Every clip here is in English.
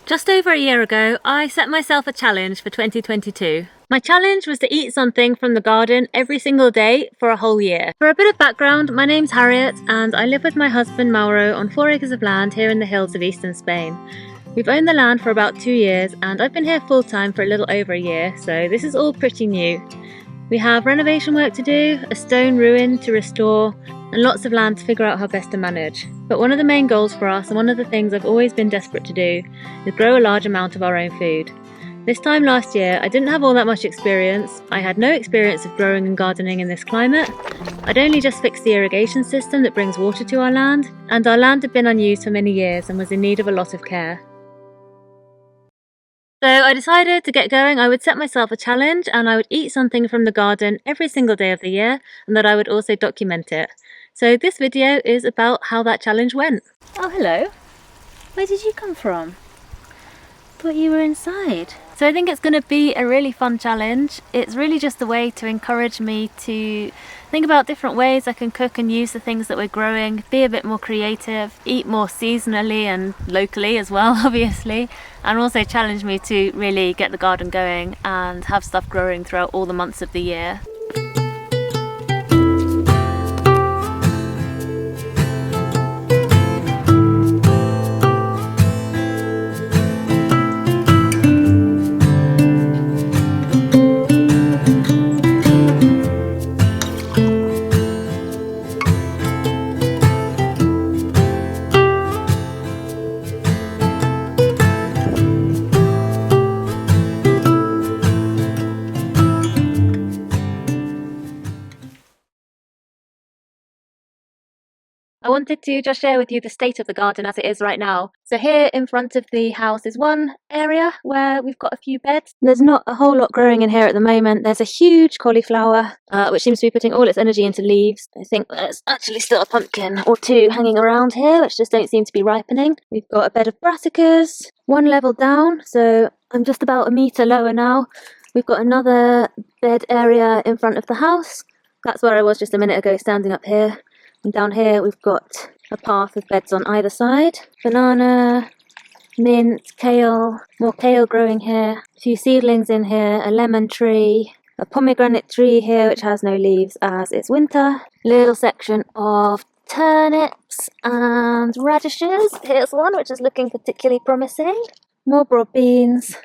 Just over a year ago, I set myself a challenge for 2022. My challenge was to eat something from the garden every single day for a whole year. For a bit of background, my name's Harriet and I live with my husband Mauro on 4 acres of land here in the hills of eastern Spain. We've owned the land for about 2 years and I've been here full time for a little over a year, so this is all pretty new. We have renovation work to do, a stone ruin to restore, and lots of land to figure out how best to manage. But one of the main goals for us, and one of the things I've always been desperate to do, is grow a large amount of our own food. This time last year, I didn't have all that much experience. I had no experience of growing and gardening in this climate. I'd only just fixed the irrigation system that brings water to our land, and our land had been unused for many years and was in need of a lot of care. So I decided to get going. I would set myself a challenge and I would eat something from the garden every single day of the year, and that I would also document it. So this video is about how that challenge went. Oh, hello. Where did you come from? Thought you were inside. So I think it's going to be a really fun challenge. It's really just a way to encourage me to think about different ways I can cook and use the things that we're growing, be a bit more creative, eat more seasonally and locally as well, obviously, and also challenge me to really get the garden going and have stuff growing throughout all the months of the year. I wanted to just share with you the state of the garden as it is right now. So here in front of the house is one area where we've got a few beds. There's not a whole lot growing in here at the moment. There's a huge cauliflower, which seems to be putting all its energy into leaves. I think there's actually still a pumpkin or two hanging around here, which just don't seem to be ripening. We've got a bed of brassicas, one level down, so I'm just about a metre lower now. We've got another bed area in front of the house. That's where I was just a minute ago, standing up here. And down here we've got a path with beds on either side. Banana, mint, kale, more kale growing here. A few seedlings in here, a lemon tree, a pomegranate tree here which has no leaves as it's winter. Little section of turnips and radishes. Here's one which is looking particularly promising. More broad beans.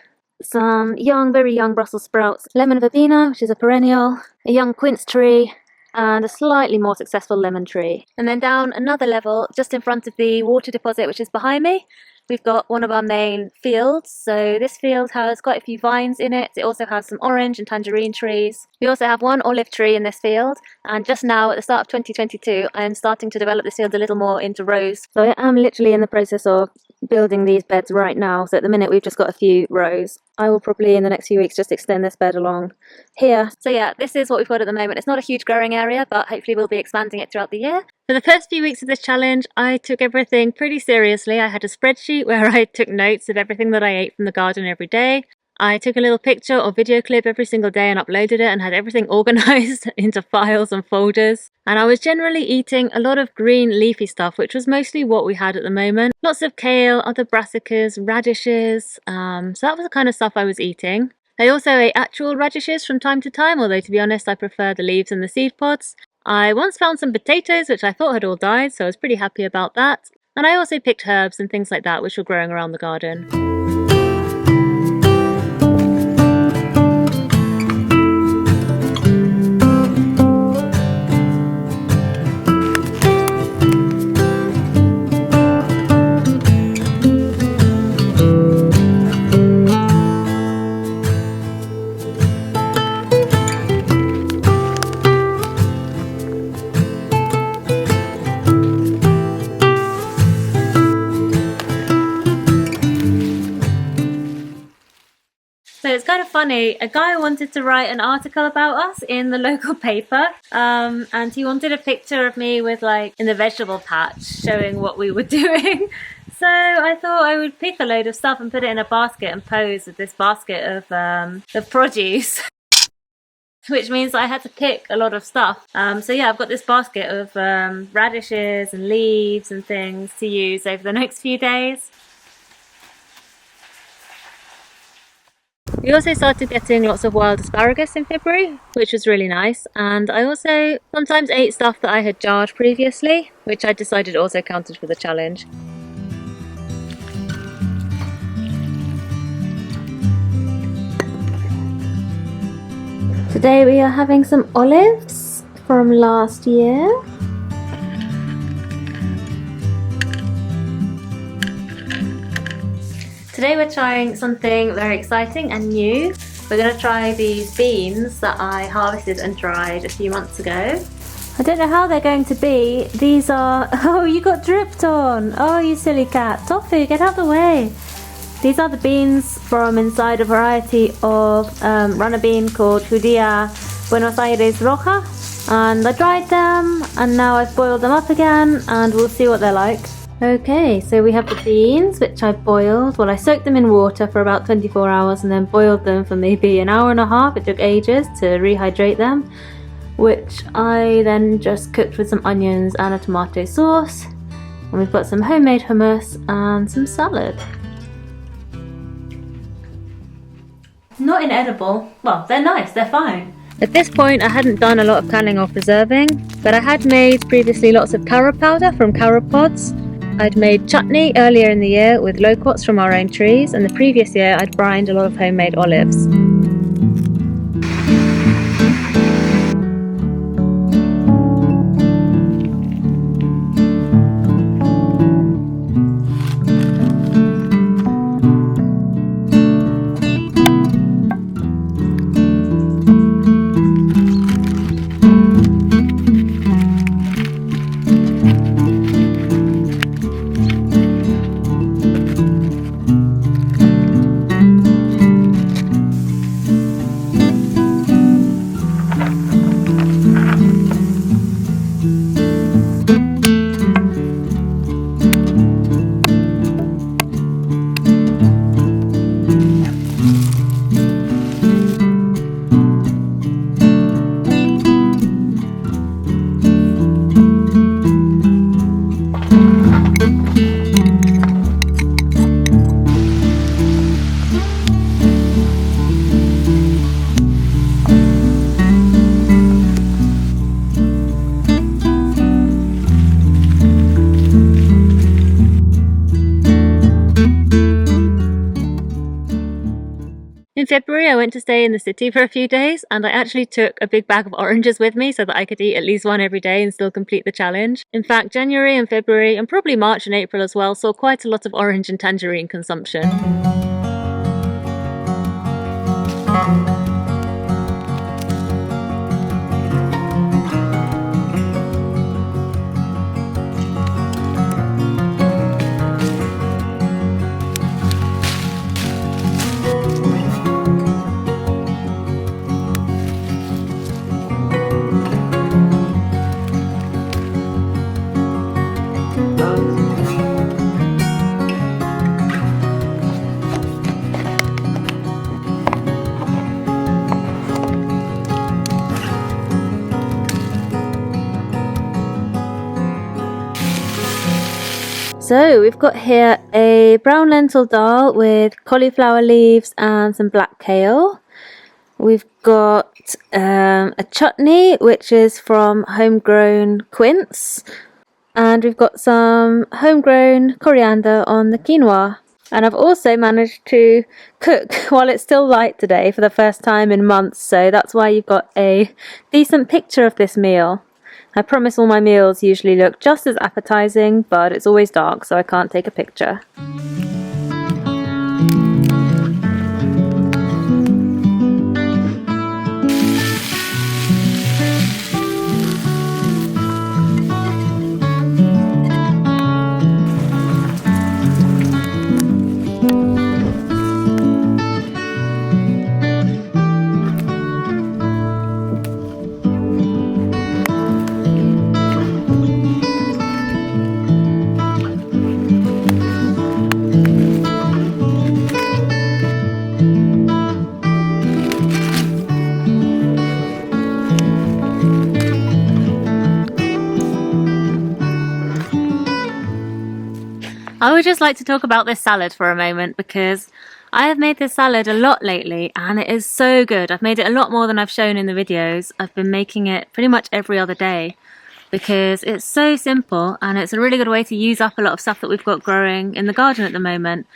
Some young, very young Brussels sprouts. Lemon verbena, which is a perennial. A young quince tree. And a slightly more successful lemon tree. And then down another level, just in front of the water deposit which is behind me, we've got one of our main fields. So this field has quite a few vines in it. It also has some orange and tangerine trees. We also have one olive tree in this field, and just now at the start of 2022 I am starting to develop this field a little more into rows. So I am literally in the process of building these beds right now. So at the minute we've just got a few rows. I will probably in the next few weeks just extend this bed along here. So yeah, this is what we've got at the moment. It's not a huge growing area, but hopefully we'll be expanding it throughout the year. For the first few weeks of this challenge, I took everything pretty seriously. I had a spreadsheet where I took notes of everything that I ate from the garden every day. I took a little picture or video clip every single day and uploaded it and had everything organised into files and folders. And I was generally eating a lot of green leafy stuff, which was mostly what we had at the moment. Lots of kale, other brassicas, radishes, so that was the kind of stuff I was eating. I also ate actual radishes from time to time, although to be honest I prefer the leaves and the seed pods. I once found some potatoes which I thought had all died, so I was pretty happy about that. And I also picked herbs and things like that which were growing around the garden. So it's kind of funny, a guy wanted to write an article about us in the local paper, and he wanted a picture of me with like in the vegetable patch showing what we were doing. So I thought I would pick a load of stuff and put it in a basket and pose with this basket of produce. Which means I had to pick a lot of stuff. So yeah, I've got this basket of radishes and leaves and things to use over the next few days. We also started getting lots of wild asparagus in February, which was really nice, and I also sometimes ate stuff that I had jarred previously, which I decided also counted for the challenge. Today we are having some olives from last year. Today we're trying something very exciting and new. We're going to try these beans that I harvested and dried a few months ago. I don't know how they're going to be. These are... Oh, you got dripped on! Oh, you silly cat. Tofu, get out of the way! These are the beans from inside a variety of runner bean called Judía Buenos Aires Roja. And I dried them, and now I've boiled them up again, and we'll see what they're like. Okay, so we have the beans, which I boiled. Well, I soaked them in water for about 24 hours and then boiled them for maybe an hour and a half. It took ages to rehydrate them, which I then just cooked with some onions and a tomato sauce. And we've got some homemade hummus and some salad. Not inedible. Well, they're nice, they're fine. At this point I hadn't done a lot of canning or preserving, but I had made previously lots of carob powder from carob pods. I'd made chutney earlier in the year with loquats from our own trees, and the previous year I'd brined a lot of homemade olives. In February I went to stay in the city for a few days, and I actually took a big bag of oranges with me so that I could eat at least one every day and still complete the challenge. In fact, January and February, and probably March and April as well, saw quite a lot of orange and tangerine consumption. So we've got here a brown lentil dal with cauliflower leaves and some black kale. We've got a chutney, which is from homegrown quince. And we've got some homegrown coriander on the quinoa. And I've also managed to cook while it's still light today for the first time in months. So that's why you've got a decent picture of this meal. I promise all my meals usually look just as appetizing, but it's always dark, so I can't take a picture. I would just like to talk about this salad for a moment because I have made this salad a lot lately and it is so good. I've made it a lot more than I've shown in the videos. I've been making it pretty much every other day because it's so simple and it's a really good way to use up a lot of stuff that we've got growing in the garden at the moment.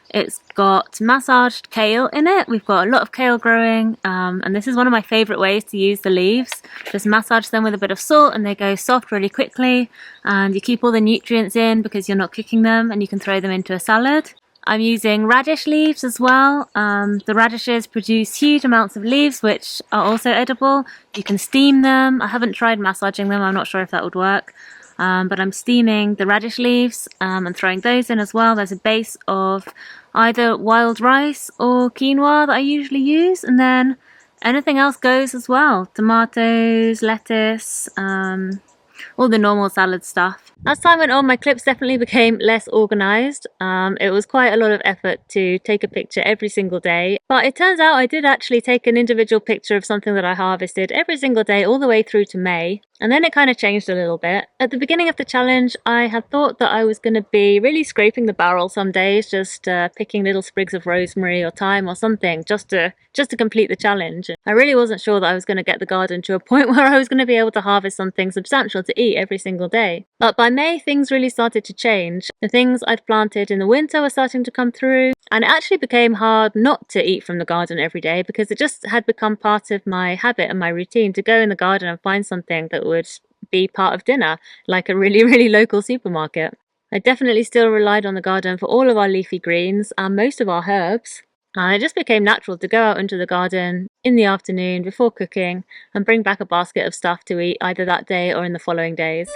It's got massaged kale in it. We've got a lot of kale growing, and this is one of my favourite ways to use the leaves. Just massage them with a bit of salt and they go soft really quickly, and you keep all the nutrients in because you're not cooking them, and you can throw them into a salad. I'm using radish leaves as well. The radishes produce huge amounts of leaves which are also edible. You can steam them. I haven't tried massaging them, I'm not sure if that would work. But I'm steaming the radish leaves and throwing those in as well. There's a base of either wild rice or quinoa that I usually use, and then anything else goes as well. Tomatoes, lettuce, all the normal salad stuff. As time went on, my clips definitely became less organised. It was quite a lot of effort to take a picture every single day, but it turns out I did actually take an individual picture of something that I harvested every single day all the way through to May. And then it kind of changed a little bit. At the beginning of the challenge, I had thought that I was going to be really scraping the barrel some days, just picking little sprigs of rosemary or thyme or something, just to complete the challenge. I really wasn't sure that I was going to get the garden to a point where I was going to be able to harvest something substantial to eat every single day. But by May, things really started to change. The things I'd planted in the winter were starting to come through, and it actually became hard not to eat from the garden every day because it just had become part of my habit and my routine to go in the garden and find something that would be part of dinner, like a really local supermarket. I definitely still relied on the garden for all of our leafy greens and most of our herbs. And it just became natural to go out into the garden in the afternoon before cooking and bring back a basket of stuff to eat either that day or in the following days.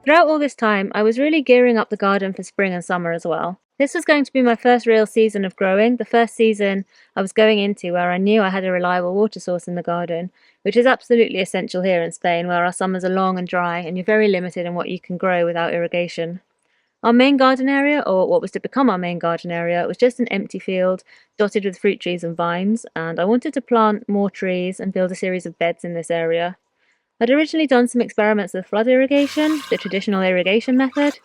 Throughout all this time, I was really gearing up the garden for spring and summer as well. This was going to be my first real season of growing, the first season I was going into where I knew I had a reliable water source in the garden, which is absolutely essential here in Spain, where our summers are long and dry and you're very limited in what you can grow without irrigation. Our main garden area, or what was to become our main garden area, was just an empty field dotted with fruit trees and vines, and I wanted to plant more trees and build a series of beds in this area. I'd originally done some experiments with flood irrigation, the traditional irrigation method,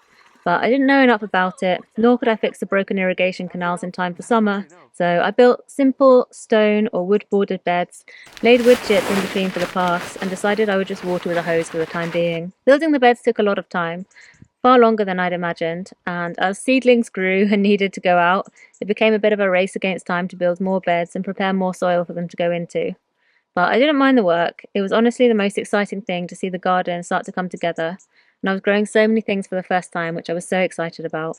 but I didn't know enough about it, nor could I fix the broken irrigation canals in time for summer, so I built simple stone or wood-bordered beds, laid wood chips in between for the paths, and decided I would just water with a hose for the time being. Building the beds took a lot of time, far longer than I'd imagined, and as seedlings grew and needed to go out, it became a bit of a race against time to build more beds and prepare more soil for them to go into. But I didn't mind the work. It was honestly the most exciting thing to see the garden start to come together, and I was growing so many things for the first time, which I was so excited about.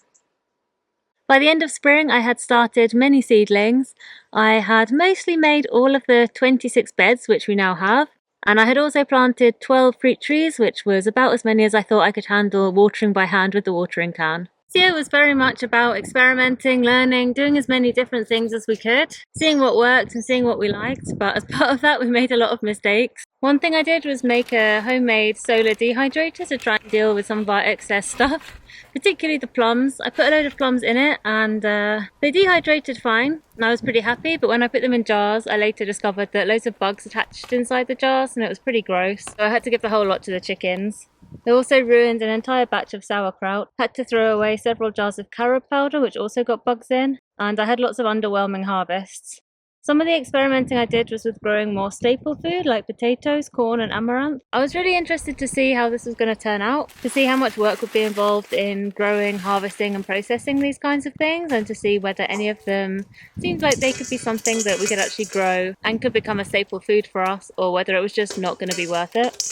By the end of spring, I had started many seedlings. I had mostly made all of the 26 beds, which we now have, and I had also planted 12 fruit trees, which was about as many as I thought I could handle watering by hand with the watering can. Year was very much about experimenting, learning, doing as many different things as we could, seeing what worked and seeing what we liked, but as part of that we made a lot of mistakes. One thing I did was make a homemade solar dehydrator to try and deal with some of our excess stuff, particularly the plums. I put a load of plums in it and they dehydrated fine and I was pretty happy, but when I put them in jars I later discovered that loads of bugs attached inside the jars and it was pretty gross, so I had to give the whole lot to the chickens. They also ruined an entire batch of sauerkraut, had to throw away several jars of carob powder which also got bugs in, and I had lots of underwhelming harvests. Some of the experimenting I did was with growing more staple food like potatoes, corn and amaranth. I was really interested to see how this was going to turn out, to see how much work would be involved in growing, harvesting and processing these kinds of things, and to see whether any of them seemed like they could be something that we could actually grow and could become a staple food for us, or whether it was just not going to be worth it.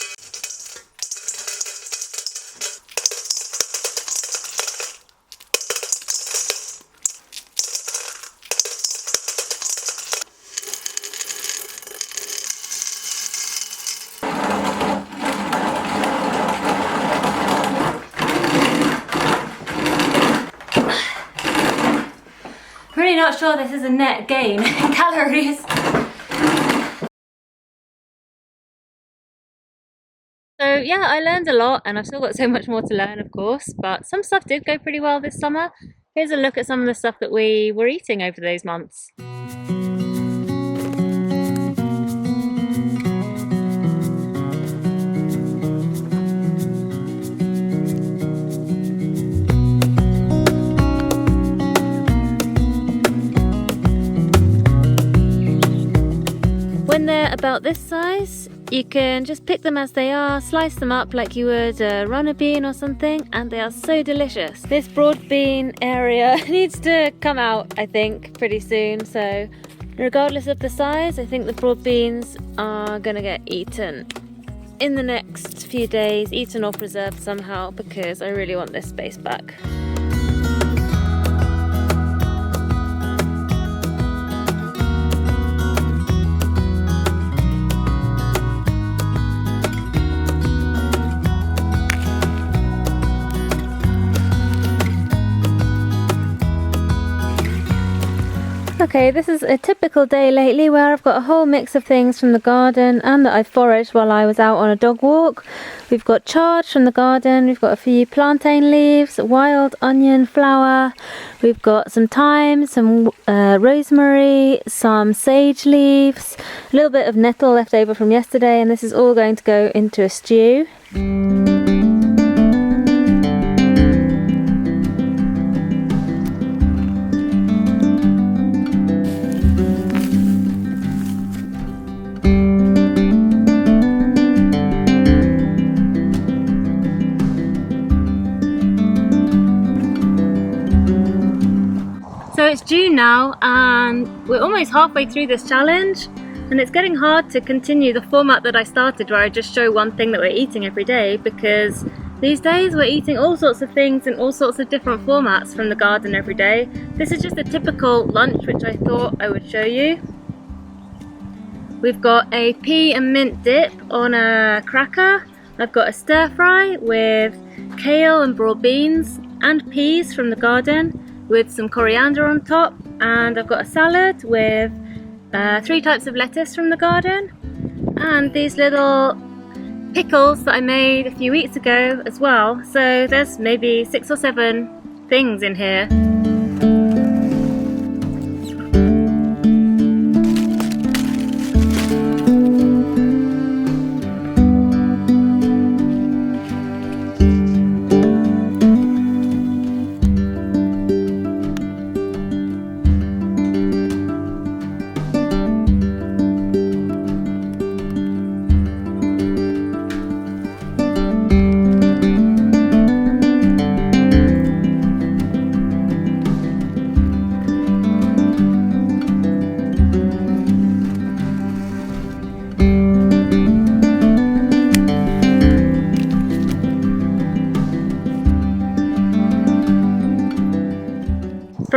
Really not sure this is a net gain in calories. So yeah, I learned a lot and I've still got so much more to learn, of course, but some stuff did go pretty well this summer. Here's a look at some of the stuff that we were eating over those months. When they're about this size, you can just pick them as they are, slice them up like you would a runner bean or something, and they are so delicious. This broad bean area needs to come out, I think, pretty soon, so regardless of the size, I think the broad beans are gonna get eaten in the next few days, eaten or preserved somehow, because I really want this space back. Okay, this is a typical day lately where I've got a whole mix of things from the garden and that I foraged while I was out on a dog walk. We've got chard from the garden, we've got a few plantain leaves, wild onion flower, we've got some thyme, some rosemary, some sage leaves, a little bit of nettle left over from yesterday, and this is all going to go into a stew. So it's June now and we're almost halfway through this challenge, and it's getting hard to continue the format that I started where I just show one thing that we're eating every day, because these days we're eating all sorts of things in all sorts of different formats from the garden every day. This is just a typical lunch which I thought I would show you. We've got a pea and mint dip on a cracker. I've got a stir fry with kale and broad beans and peas from the garden, with some coriander on top, and I've got a salad with 3 types of lettuce from the garden, and these little pickles that I made a few weeks ago as well. So there's maybe 6 or 7 things in here.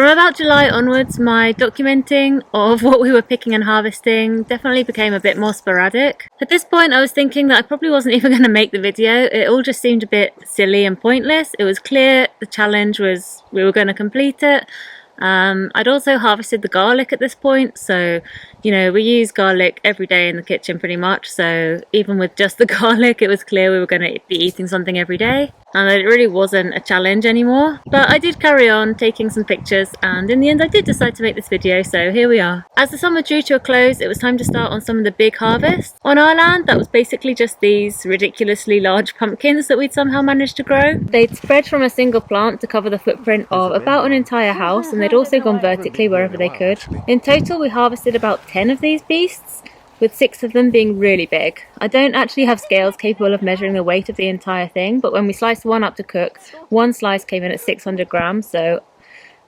From about July onwards, my documenting of what we were picking and harvesting definitely became a bit more sporadic. At this point I was thinking that I probably wasn't even going to make the video. It all just seemed a bit silly and pointless. It was clear the challenge was we were going to complete it. I'd also harvested the garlic at this point, so you know, we use garlic every day in the kitchen pretty much, so even with just the garlic it was clear we were going to be eating something every day, and it really wasn't a challenge anymore. But I did carry on taking some pictures, and in the end I did decide to make this video, so here we are. As the summer drew to a close, it was time to start on some of the big harvests. On our land, that was basically just these ridiculously large pumpkins that we'd somehow managed to grow. They'd spread from a single plant to cover the footprint of about an entire house, and they'd also gone vertically wherever they could. In total we harvested about 10 of these beasts, with 6 of them being really big. I don't actually have scales capable of measuring the weight of the entire thing, but when we sliced one up to cook, one slice came in at 600 grams, so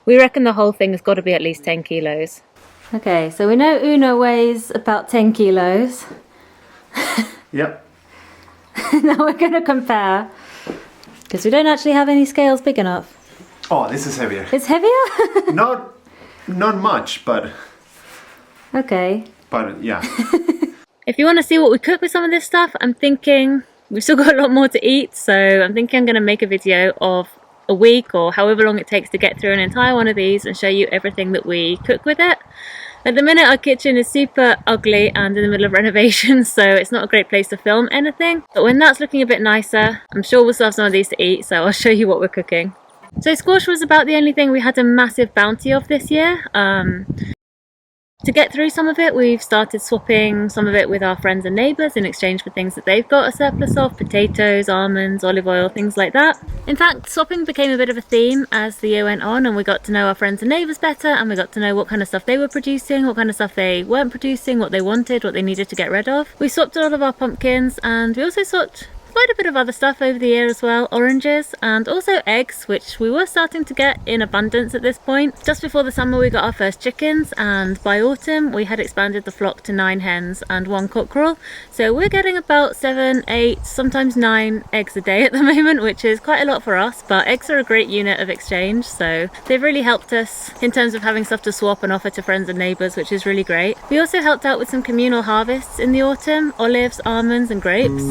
we reckon the whole thing has got to be at least 10 kilos. Okay, so we know Una weighs about 10 kilos. Yep. Now we're going to compare, because we don't actually have any scales big enough. Oh, this is heavier. It's heavier? Not much, but Okay. yeah. If you want to see what we cook with some of this stuff, I'm thinking we've still got a lot more to eat, so I'm thinking I'm going to make a video of a week or however long it takes to get through an entire one of these and show you everything that we cook with it. At the minute our kitchen is super ugly and in the middle of renovation, so it's not a great place to film anything, but when that's looking a bit nicer, I'm sure we'll still have some of these to eat, so I'll show you what we're cooking. So squash was about the only thing we had a massive bounty of this year. To get through some of it, we've started swapping some of it with our friends and neighbours in exchange for things that they've got a surplus of: potatoes, almonds, olive oil, things like that. In fact, swapping became a bit of a theme as the year went on, and we got to know our friends and neighbours better, and we got to know what kind of stuff they were producing, what kind of stuff they weren't producing, what they wanted, what they needed to get rid of. We swapped a lot of our pumpkins, and we also swapped quite a bit of other stuff over the year as well. Oranges and also eggs, which we were starting to get in abundance at this point. Just before the summer we got our first chickens, and by autumn we had expanded the flock to 9 hens and 1 cockerel, so we're getting about 7, 8, sometimes 9 eggs a day at the moment, which is quite a lot for us, but eggs are a great unit of exchange, so they've really helped us in terms of having stuff to swap and offer to friends and neighbours, which is really great. We also helped out with some communal harvests in the autumn: olives, almonds and grapes.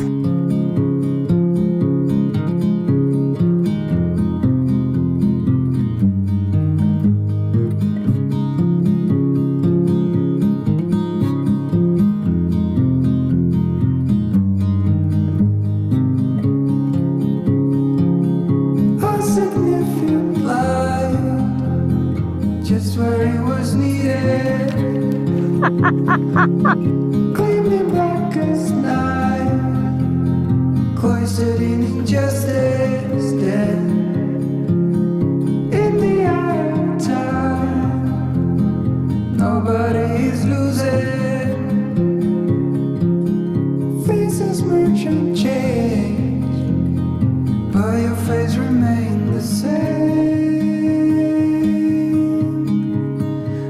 Gleaming black as night, cloistered in injustice, dead in the eye of time. Nobody is losing. Faces merchant change, but your face remains the same.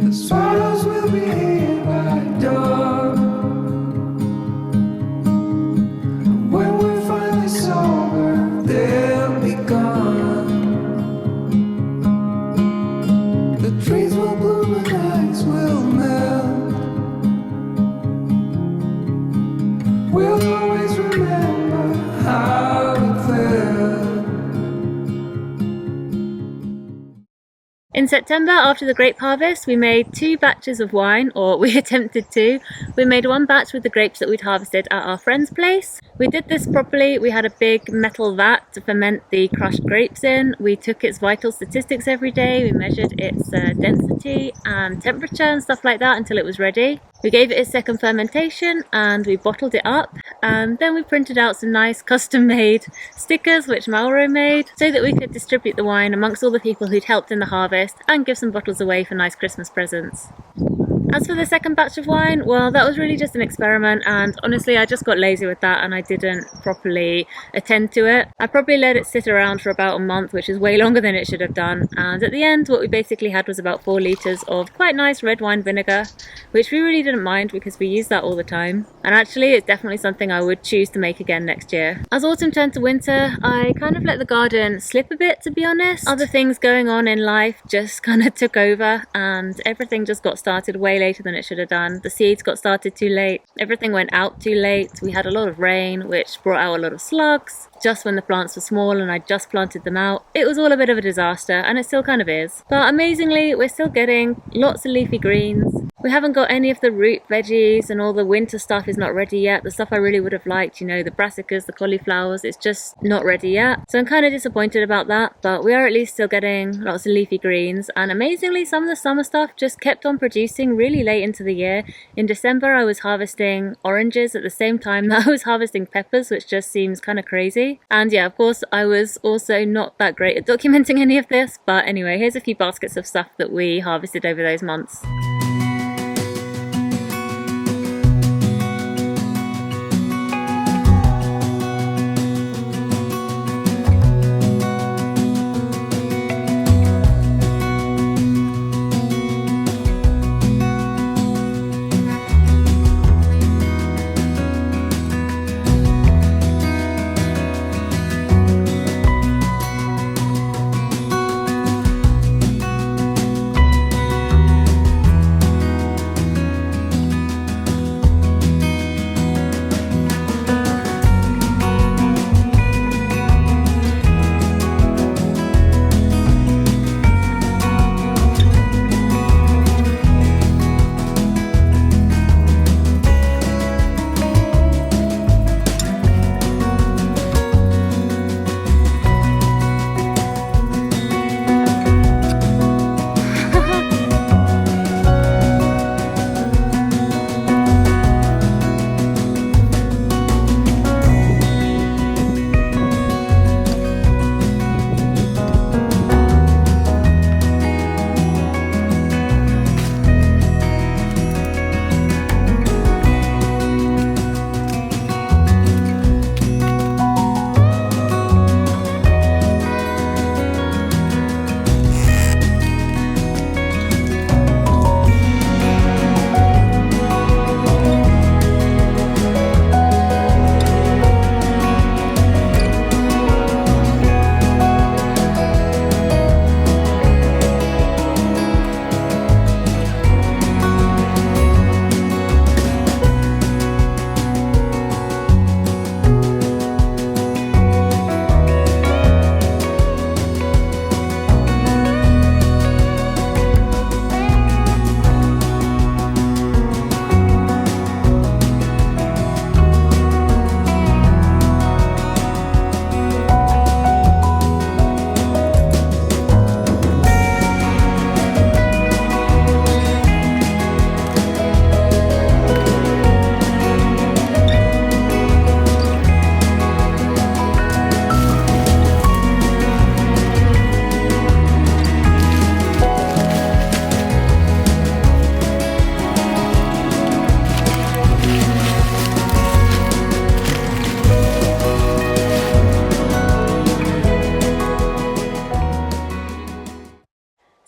The swallows will be here by dawn. When we're finally sober, they'll be gone. The trees will bloom and ice will melt. We'll always remember how it felt. In September, after the grape harvest, we made 2 batches of wine, or we attempted to. We made 1 batch with the grapes that we'd harvested at our friend's place. We did this properly. We had a big metal vat to ferment the crushed grapes in. We took its vital statistics every day. We measured its density and temperature and stuff like that until it was ready. We gave it a second fermentation and we bottled it up, and then we printed out some nice custom made stickers which Mauro made so that we could distribute the wine amongst all the people who'd helped in the harvest and give some bottles away for nice Christmas presents. As for the second batch of wine, well, that was really just an experiment, and honestly I just got lazy with that and I didn't properly attend to it. I probably let it sit around for about a month, which is way longer than it should have done, and at the end what we basically had was about 4 litres of quite nice red wine vinegar, which we really didn't mind because we use that all the time, and actually it's definitely something I would choose to make again next year. As autumn turned to winter, I kind of let the garden slip a bit, to be honest. Other things going on in life just kind of took over and everything just got started way later than it should have done. The seeds got started too late, everything went out too late, we had a lot of rain which brought out a lot of slugs just when the plants were small and I just planted them out. It was all a bit of a disaster, and it still kind of is. But amazingly, we're still getting lots of leafy greens. We haven't got any of the root veggies, and all the winter stuff is not ready yet. The stuff I really would have liked, you know, the brassicas, the cauliflowers, it's just not ready yet. So I'm kind of disappointed about that, but we are at least still getting lots of leafy greens, and amazingly some of the summer stuff just kept on producing really late into the year. In December I was harvesting oranges at the same time that I was harvesting peppers, which just seems kind of crazy. And yeah, of course I was also not that great at documenting any of this, but anyway, here's a few baskets of stuff that we harvested over those months.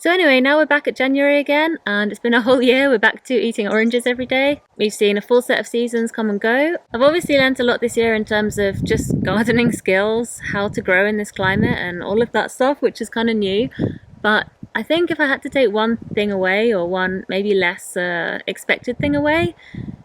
So anyway, now we're back at January again, and it's been a whole year. We're back to eating oranges every day. We've seen a full set of seasons come and go. I've obviously learnt a lot this year in terms of just gardening skills, how to grow in this climate and all of that stuff, which is kind of new. But I think if I had to take one thing away, or one maybe less expected thing away,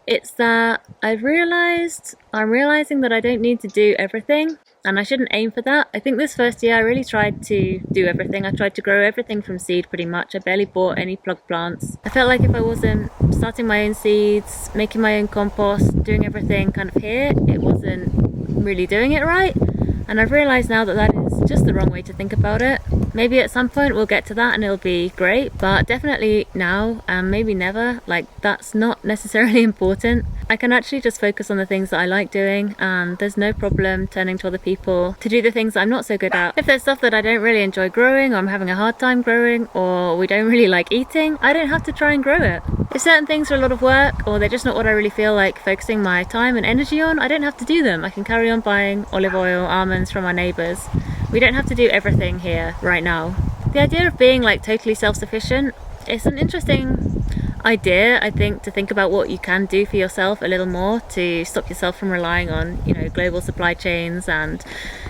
it's that I'm realizing that I don't need to do everything, and I shouldn't aim for that. I think this first year I really tried to do everything. I tried to grow everything from seed pretty much. I barely bought any plug plants. I felt like if I wasn't starting my own seeds, making my own compost, doing everything kind of here, it wasn't really doing it right. And I've realised now that that is just the wrong way to think about it. Maybe at some point we'll get to that and it'll be great, but definitely now and maybe never, like, that's not necessarily important. I can actually just focus on the things that I like doing, and there's no problem turning to other people to do the things that I'm not so good at. If there's stuff that I don't really enjoy growing, or I'm having a hard time growing, or we don't really like eating, I don't have to try and grow it. If certain things are a lot of work, or they're just not what I really feel like focusing my time and energy on, I don't have to do them. I can carry on buying olive oil, almonds from our neighbours. We don't have to do everything here right now. The idea of being like totally self-sufficient, it's an interesting idea, I think, to think about what you can do for yourself a little more to stop yourself from relying on, you know, global supply chains and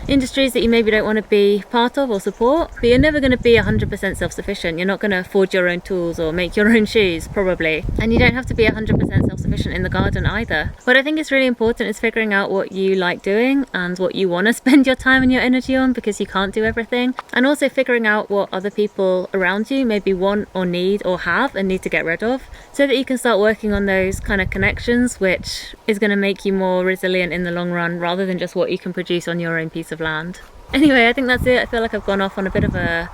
industries that you maybe don't want to be part of or support. But you're never going to be 100% self-sufficient. You're not going to forge your own tools or make your own shoes, probably. And you don't have to be 100% self-sufficient in the garden either. What I think is really important is figuring out what you like doing and what you want to spend your time and your energy on, because you can't do everything. And also figuring out what other people around you maybe want or need or have and need to get rid of, so that you can start working on those kind of connections, which is going to make you more resilient in the long run, rather than just what you can produce on your own piece of land. Anyway, I think that's it. I feel like I've gone off on a bit of a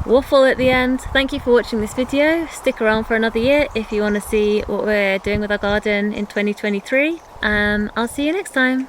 waffle at the end. Thank you for watching this video. Stick around for another year if you want to see what we're doing with our garden in 2023. I'll see you next time.